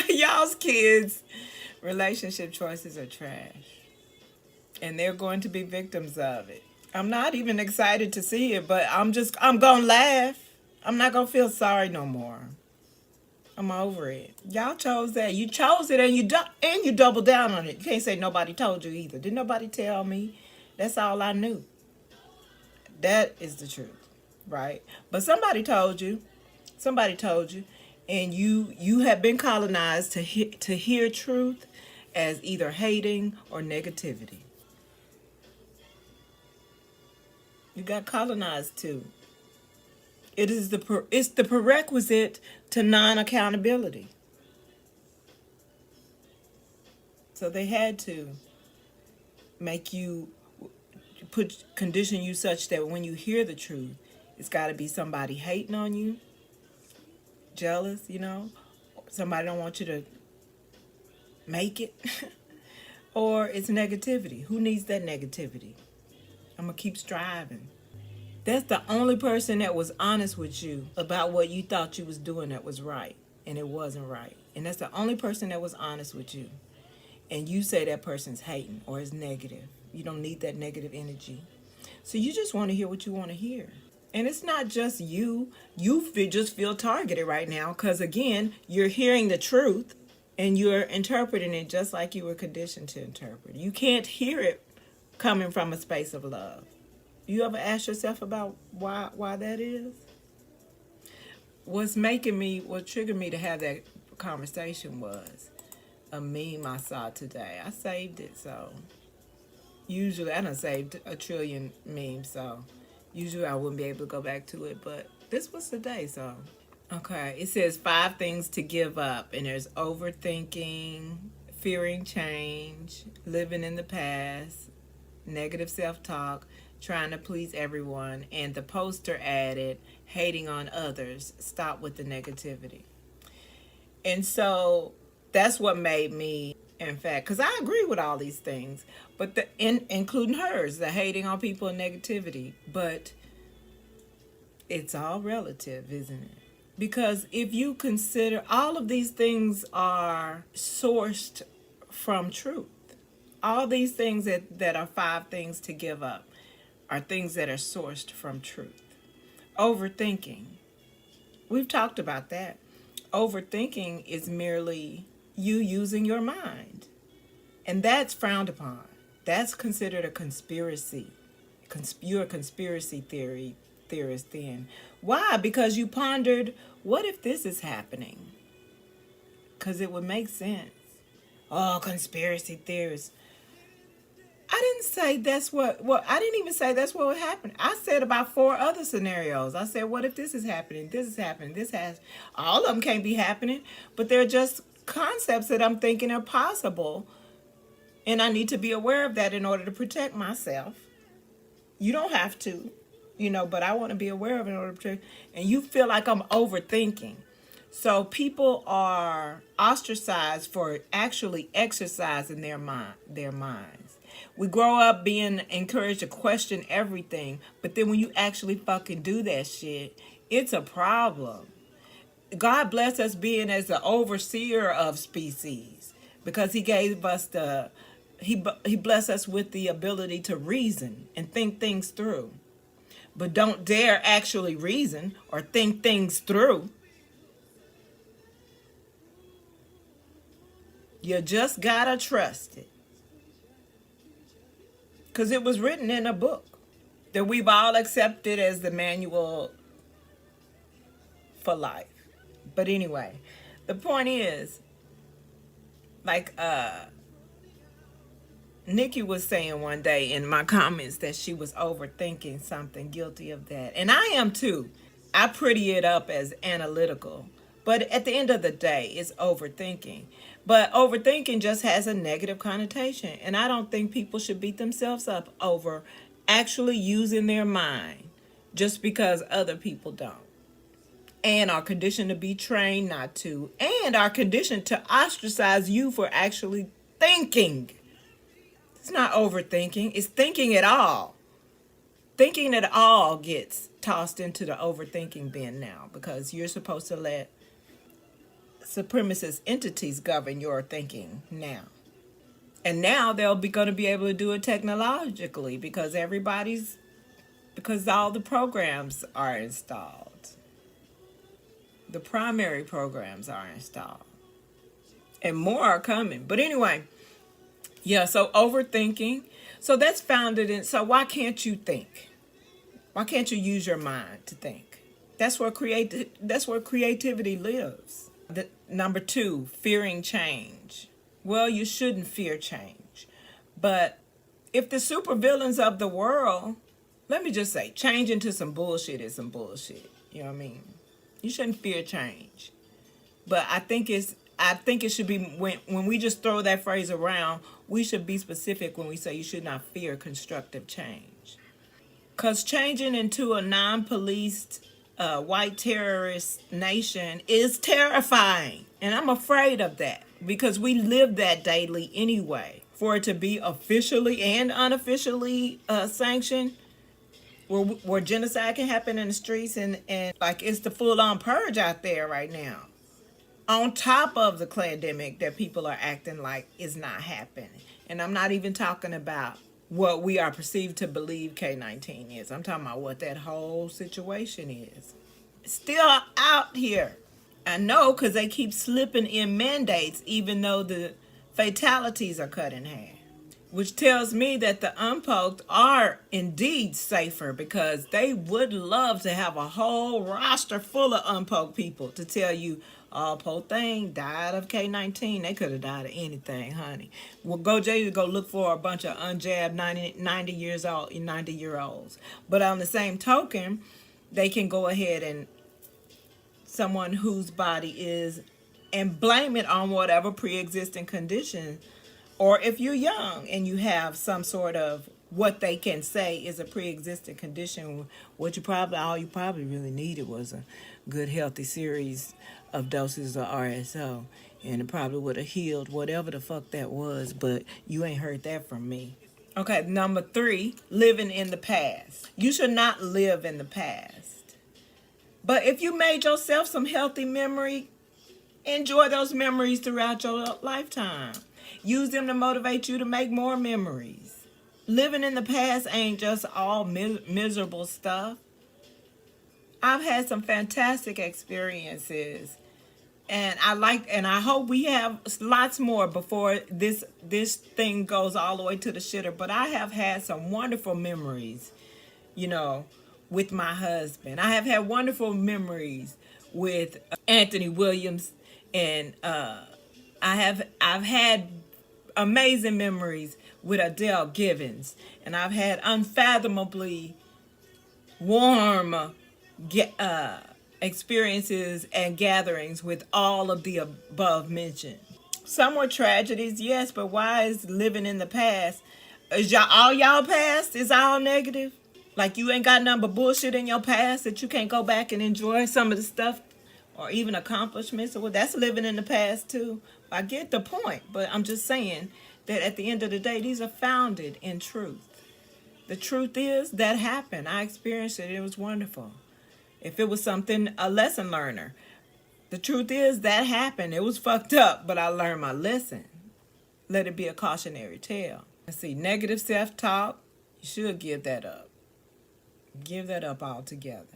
Y'all's kids' relationship choices are trash. And they're going to be victims of it. I'm not even excited to see it, but I'm going to laugh. I'm not going to feel sorry no more. I'm over it. Y'all chose that. You chose it, and you double down on it. You can't say nobody told you either. Did nobody tell me? That's all I knew. That is the truth, right? But somebody told you. Somebody told you, and you have been colonized to hear truth as either hating or negativity. You got colonized too. It's the prerequisite to non-accountability. So they had to make you condition you such that when you hear the truth, it's got to be somebody hating on you, jealous, somebody don't want you to make it, or it's negativity. Who needs that negativity? I'm gonna keep striving. That's the only person that was honest with you about what you thought you was doing that was right, and it wasn't right. And that's the only person that was honest with you. And you say that person's hating or is negative. You don't need that negative energy. So you just want to hear what you want to hear. And it's not just you. Just feel targeted right now because, again, you're hearing the truth and you're interpreting it just like you were conditioned to interpret. You can't hear it coming from a space of love. You ever ask yourself about why that is? What triggered me to have that conversation was a meme I saw today. I saved it, so usually I done saved a trillion memes, so usually I wouldn't be able to go back to it, but this was today, so. Okay, it says 5 things to give up, and there's overthinking, fearing change, living in the past, negative self-talk, trying to please everyone, and the poster added, hating on others, stop with the negativity. And so that's what made me, in fact, because I agree with all these things, but including hers, the hating on people and negativity, but it's all relative, isn't it? Because if you consider all of these things are sourced from truth, all these things that are 5 things to give up are things that are sourced from truth. Overthinking. We've talked about that. Overthinking is merely you using your mind. And that's frowned upon. That's considered a conspiracy. You're a conspiracy theorist then. Why? Because you pondered, what if this is happening? Because it would make sense. Oh, conspiracy theorists. I didn't say I didn't even say that's what would happen. I said about 4 other scenarios. I said, what if this is happening? This is happening. All of them can't be happening, but they're just concepts that I'm thinking are possible. And I need to be aware of that in order to protect myself. You don't have to, but I want to be aware of it in order to protect. And you feel like I'm overthinking. So people are ostracized for actually exercising their minds. We grow up being encouraged to question everything, but then when you actually fucking do that shit, it's a problem. God bless us being as the overseer of species, because he gave us he blessed us with the ability to reason and think things through. But don't dare actually reason or think things through. You just gotta trust it. Because it was written in a book that we've all accepted as the manual for life. But anyway, the point is, like Nikki was saying one day in my comments that she was overthinking something, guilty of that. And I am too. I pretty it up as analytical. But at the end of the day, it's overthinking. But overthinking just has a negative connotation. And I don't think people should beat themselves up over actually using their mind just because other people don't. And are conditioned to be trained not to. And are conditioned to ostracize you for actually thinking. It's not overthinking. It's thinking at all. Thinking at all gets tossed into the overthinking bin now, because you're supposed to let supremacist entities govern your thinking now. And now they'll be going to be able to do it technologically because all the programs are installed. The primary programs are installed. And more are coming. But anyway, yeah, so overthinking. So that's founded in, so why can't you think? Why can't you use your mind to think? That's where creativity lives. Number 2, fearing change. Well, you shouldn't fear change. But if the supervillains of the world, let me just say, change into some bullshit is some bullshit. You know what I mean? You shouldn't fear change. But I think it should be, when we just throw that phrase around, we should be specific when we say you should not fear constructive change. Because changing into a non-policed white terrorist nation is terrifying. And I'm afraid of that because we live that daily anyway. For it to be officially and unofficially sanctioned, where genocide can happen in the streets and like it's the full-on purge out there right now. On top of the pandemic that people are acting like is not happening. And I'm not even talking about what we are perceived to believe K-19 is. I'm talking about what that whole situation is. It's still out here. I know because they keep slipping in mandates even though the fatalities are cut in half. Which tells me that the unpoked are indeed safer because they would love to have a whole roster full of unpoked people to tell you, oh, poor thing died of K-19. They could have died of anything, honey. Well, go look for a bunch of unjabbed 90-year-olds. But on the same token, they can go ahead and someone whose body is and blame it on whatever pre-existing condition. Or if you're young and you have some sort of what they can say is a pre-existing condition, all you probably really needed was a good healthy series of doses of RSO, and it probably would have healed whatever the fuck that was, but you ain't heard that from me. Okay, number 3, living in the past. You should not live in the past. But if you made yourself some healthy memory, enjoy those memories throughout your lifetime. Use them to motivate you to make more memories. Living in the past ain't just all miserable stuff. I've had some fantastic experiences, and I hope we have lots more before this thing goes all the way to the shitter. But I have had some wonderful memories, with my husband. I have had wonderful memories with Anthony Williams, and I've had amazing memories with Adele Givens, and I've had unfathomably warm experiences and gatherings with all of the above mentioned. Some were tragedies, yes, but why is living in the past? Is all y'all past is all negative? Like you ain't got nothing but bullshit in your past that you can't go back and enjoy some of the stuff or even accomplishments? Well, that's living in the past too. I get the point, but I'm just saying that at the end of the day, these are founded in truth. The truth is that happened. I experienced it. It was wonderful. If it was something, a lesson learner, the truth is that happened. It was fucked up, but I learned my lesson. Let it be a cautionary tale. Let's see, negative self-talk, you should give that up. Give that up altogether.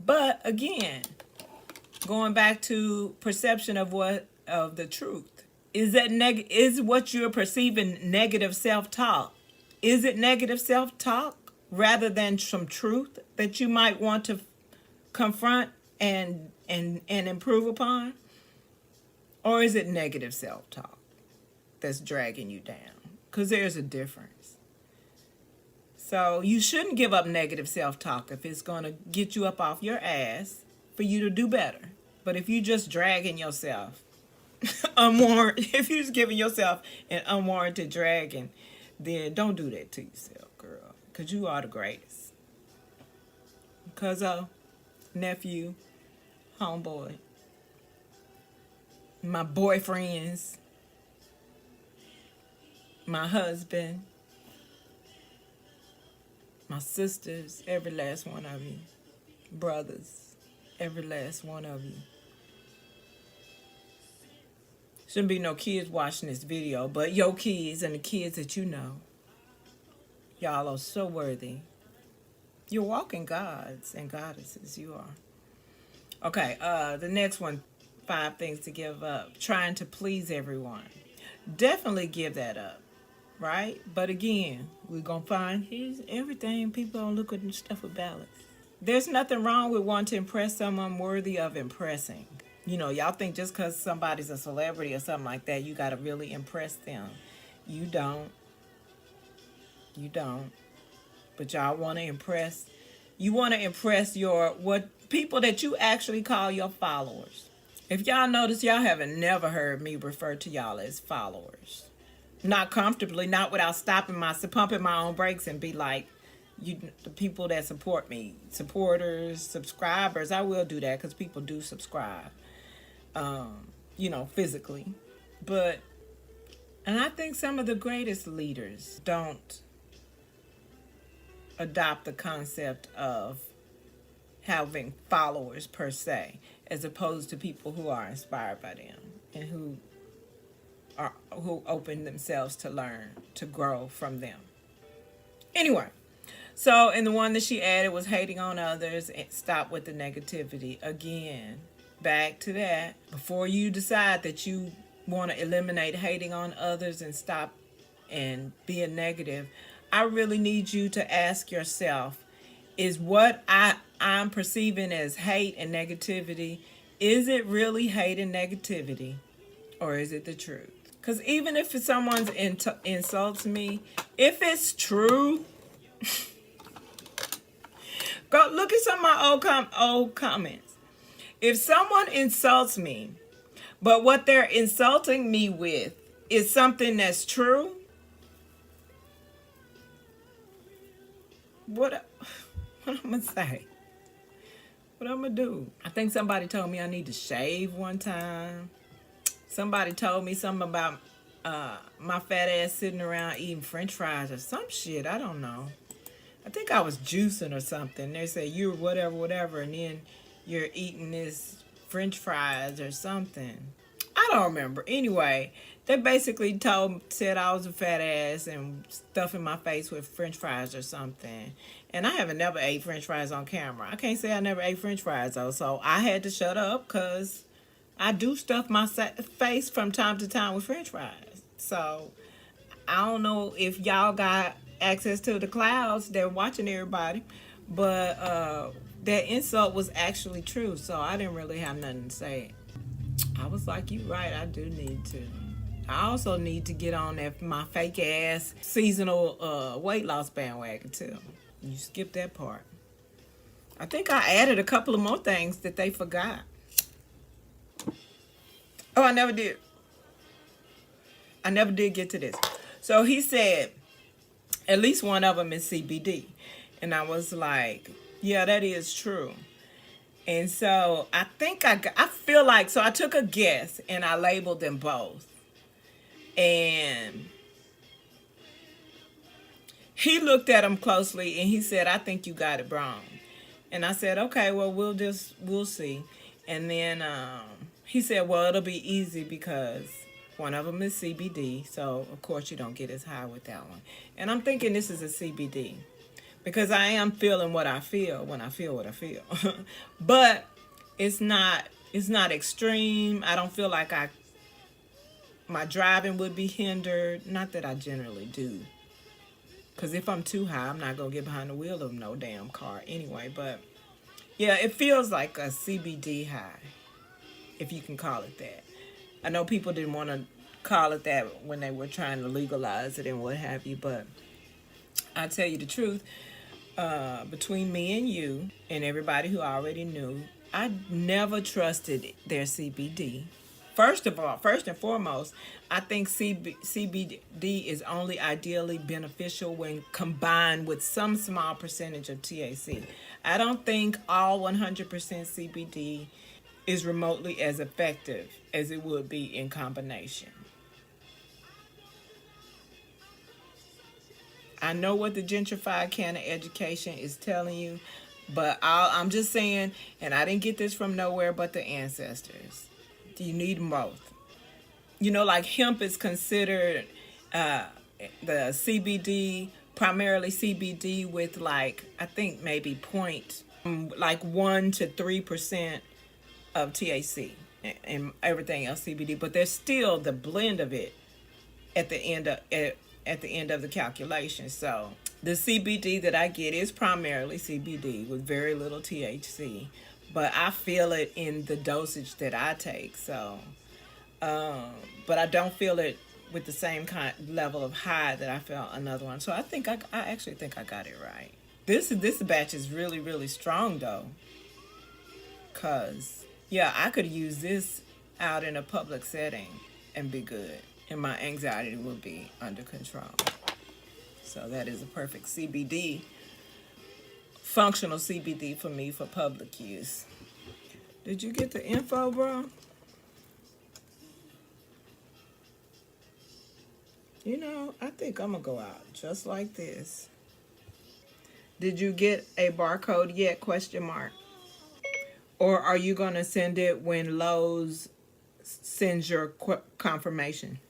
But again, going back to perception of the truth. Is what you're perceiving negative self-talk? Is it negative self-talk rather than some truth that you might want to confront and improve upon? Or is it negative self-talk that's dragging you down? Because there's a difference. So you shouldn't give up negative self-talk if it's going to get you up off your ass for you to do better. But if you're just dragging yourself, if you're just giving yourself an unwarranted dragging, then don't do that to yourself, girl. Because you are the greatest. Because nephew, homeboy, my boyfriends, my husband, my sisters, every last one of you, brothers, every last one of you. Shouldn't be no kids watching this video, but your kids and the kids that you know, y'all are so worthy. You're walking gods and goddesses. You are. Okay, the next one, 5 things to give up. Trying to please everyone. Definitely give that up, right? But again, we're going to find here's everything. People don't look at stuff with balance. There's nothing wrong with wanting to impress someone worthy of impressing. You know, y'all think just because somebody's a celebrity or something like that, you got to really impress them. You don't. You don't. But y'all want to impress. You want to impress what people that you actually call your followers. If y'all notice, y'all haven't never heard me refer to y'all as followers. Not comfortably, not without pumping my own brakes and be like, the people that support me, supporters, subscribers. I will do that because people do subscribe, physically. And I think some of the greatest leaders don't adopt the concept of having followers per se, as opposed to people who are inspired by them and who open themselves to learn, to grow from them. Anyway, so and the one that she added was hating on others and stop with the negativity. Again, back to that. Before you decide that you want to eliminate hating on others and stop and being negative, I really need you to ask yourself, is what I'm perceiving as hate and negativity, is it really hate and negativity, or is it the truth? Because even if someone insults me, if it's true, go look at some of my old comments. If someone insults me, but what they're insulting me with is something that's true, what I'm going to say? What I'm going to do? I think somebody told me I need to shave one time. Somebody told me something about my fat ass sitting around eating french fries or some shit. I don't know. I think I was juicing or something. They said you're whatever, and then you're eating this french fries or something. I don't remember. Anyway, they basically said I was a fat ass and stuffing my face with french fries or something. And I haven't never ate french fries on camera. I can't say I never ate french fries though. So I had to shut up because I do stuff my face from time to time with french fries. So I don't know if y'all got access to the clouds. They're watching everybody. But that insult was actually true. So I didn't really have nothing to say. I was like, you right, I do need to. I also need to get on my fake ass seasonal weight loss bandwagon too. You skipped that part. I think I added a couple of more things that they forgot. Oh, I never did. I never did get to this. So he said, at least one of them is CBD. And I was like, yeah, that is true. And so I think I feel like, so I took a guess and I labeled them both. And he looked at them closely and he said, I think you got it wrong. And I said, okay, well, we'll see. And then he said, well, it'll be easy because one of them is CBD. So, of course, you don't get as high with that one. And I'm thinking this is a CBD because I am feeling what I feel when I feel what I feel. But it's not extreme. I don't feel like my driving would be hindered. Not that I generally do. Because if I'm too high, I'm not going to get behind the wheel of no damn car anyway. But, yeah, it feels like a CBD high, if you can call it that. I know people didn't want to call it that when they were trying to legalize it and what have you. But I tell you the truth, between me and you and everybody who already knew, I never trusted their CBD. First and foremost, I think CBD is only ideally beneficial when combined with some small percentage of THC. I don't think all 100% CBD is remotely as effective as it would be in combination. I know what the gentrified can of education is telling you, but I'm just saying, and I didn't get this from nowhere but the ancestors. You need them both. you know, like hemp is considered the CBD, primarily CBD with like, I think maybe like 1 to 3% of THC and everything else CBD, but there's still the blend of it at the end of the calculation. So the CBD that I get is primarily CBD with very little THC, but I feel it in the dosage that I take. So, but I don't feel it with the same level of high that I felt another one. So I actually think I got it right. This batch is really, really strong though, cause yeah, I could use this out in a public setting and be good, and my anxiety would be under control. So that is a perfect CBD, functional CBD for me for public use. Did you get the info, bro? You know, I think I'm gonna go out just like this. Did you get a barcode yet? Question mark. Or are you gonna send it when Lowe's sends your confirmation?